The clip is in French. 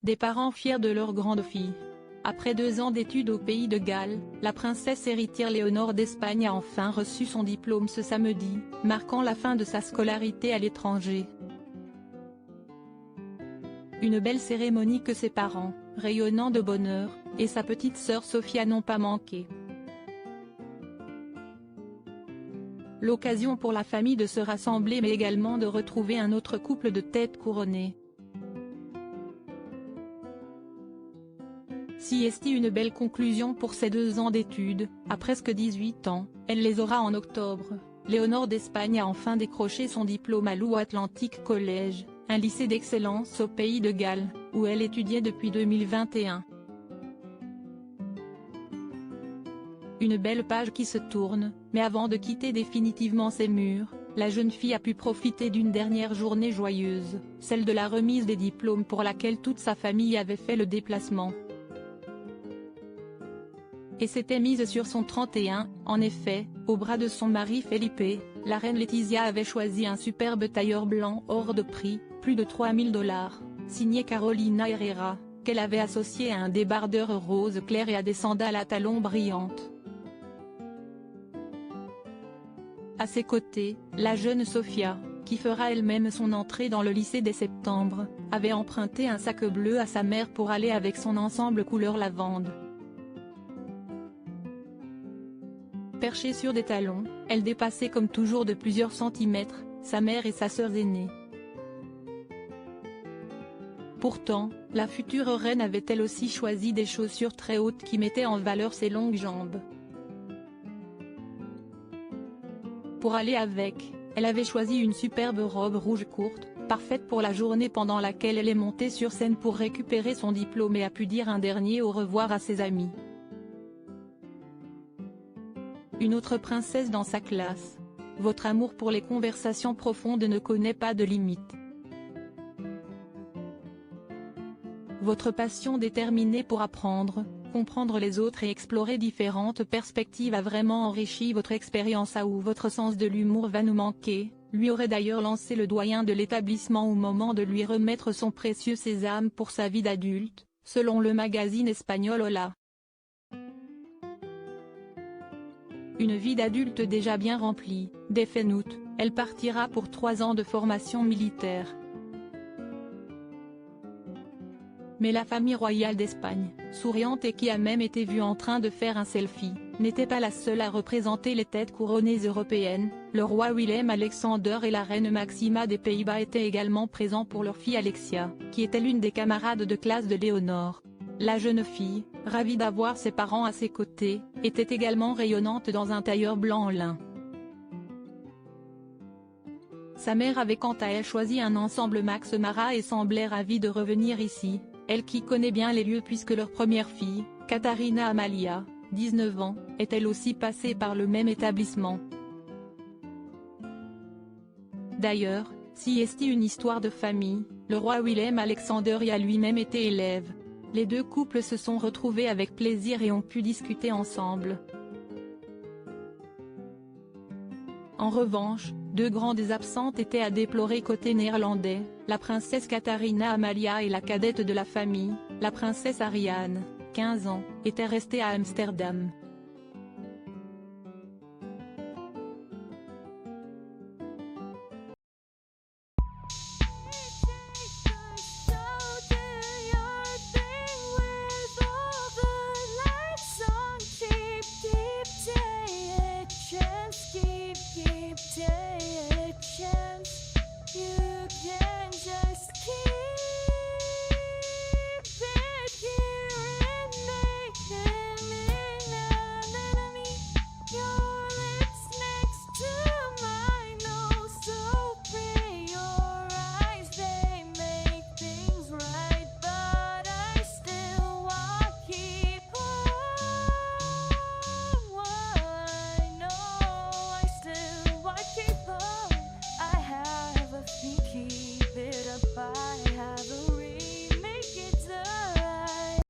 Des parents fiers de leur grande fille. Après 2 ans d'études au pays de Galles, la princesse héritière Léonore d'Espagne a enfin reçu son diplôme ce samedi, marquant la fin de sa scolarité à l'étranger. Une belle cérémonie que ses parents, rayonnant de bonheur, et sa petite sœur Sofia n'ont pas manqué. L'occasion pour la famille de se rassembler mais également de retrouver un autre couple de têtes couronnées. Si est une belle conclusion pour ses 2 ans d'études, à presque 18 ans, elle les aura en octobre. Léonore d'Espagne a enfin décroché son diplôme à l'Atlantic College, un lycée d'excellence au pays de Galles, où elle étudiait depuis 2021. Une belle page qui se tourne, mais avant de quitter définitivement ses murs, la jeune fille a pu profiter d'une dernière journée joyeuse, celle de la remise des diplômes pour laquelle toute sa famille avait fait le déplacement. Et s'était mise sur son 31, en effet, au bras de son mari Felipe, la reine Letizia avait choisi un superbe tailleur blanc hors de prix, plus de 3000 $, signé Carolina Herrera, qu'elle avait associé à un débardeur rose clair et à des sandales à talons brillantes. À ses côtés, la jeune Sofia, qui fera elle-même son entrée dans le lycée dès septembre, avait emprunté un sac bleu à sa mère pour aller avec son ensemble couleur lavande. Perchée sur des talons, elle dépassait comme toujours de plusieurs centimètres, sa mère et sa sœur aînée. Pourtant, la future reine avait elle aussi choisi des chaussures très hautes qui mettaient en valeur ses longues jambes. Pour aller avec, elle avait choisi une superbe robe rouge courte, parfaite pour la journée pendant laquelle elle est montée sur scène pour récupérer son diplôme et a pu dire un dernier au revoir à ses amis. Une autre princesse dans sa classe. Votre amour pour les conversations profondes ne connaît pas de limite. Votre passion déterminée pour apprendre, comprendre les autres et explorer différentes perspectives a vraiment enrichi votre expérience où votre sens de l'humour va nous manquer, lui aurait d'ailleurs lancé le doyen de l'établissement au moment de lui remettre son précieux sésame pour sa vie d'adulte, selon le magazine espagnol Hola. Une vie d'adulte déjà bien remplie, dès fin août, elle partira pour 3 ans de formation militaire. Mais la famille royale d'Espagne, souriante et qui a même été vue en train de faire un selfie, n'était pas la seule à représenter les têtes couronnées européennes. Le roi Willem-Alexander et la reine Maxima des Pays-Bas étaient également présents pour leur fille Alexia, qui était l'une des camarades de classe de Léonore. La jeune fille, ravie d'avoir ses parents à ses côtés, était également rayonnante dans un tailleur blanc en lin. Sa mère avait quant à elle choisi un ensemble Max Mara et semblait ravie de revenir ici, elle qui connaît bien les lieux puisque leur première fille, Catarina Amalia, 19 ans, est elle aussi passée par le même établissement. D'ailleurs, si est une histoire de famille, le roi Willem-Alexander y a lui-même été élève. Les 2 couples se sont retrouvés avec plaisir et ont pu discuter ensemble. En revanche, 2 grandes absentes étaient à déplorer côté néerlandais, la princesse Catarina Amalia et la cadette de la famille, la princesse Ariane, 15 ans, était restée à Amsterdam.